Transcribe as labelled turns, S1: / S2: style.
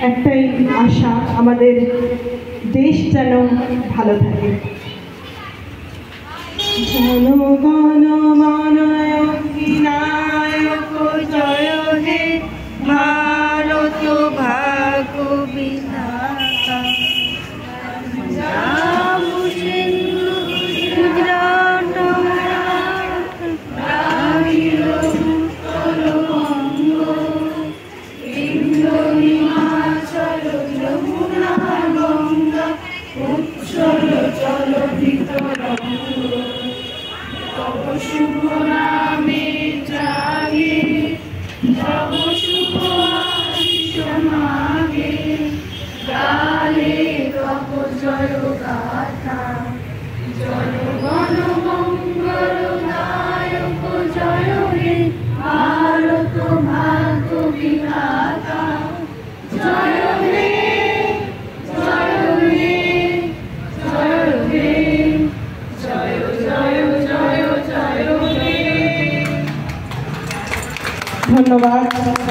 S1: একটাই আশা, আমাদের দেশ যেন ভালো থাকে। জনগণ মন অধিনায়ক জয় হে ভারত ভাগ্য বিধাতা। শুভ নামে জাগে তব শুভ আশিস মাগে, গালে তব জয় গাথা। জনগণ মঙ্গল নায়ক জয় হে ভারত ভাগ্য বিধাতা। জয় হে জয় হে জয় হে জয় জয় জয় জয় হে। ধন্যবাদ।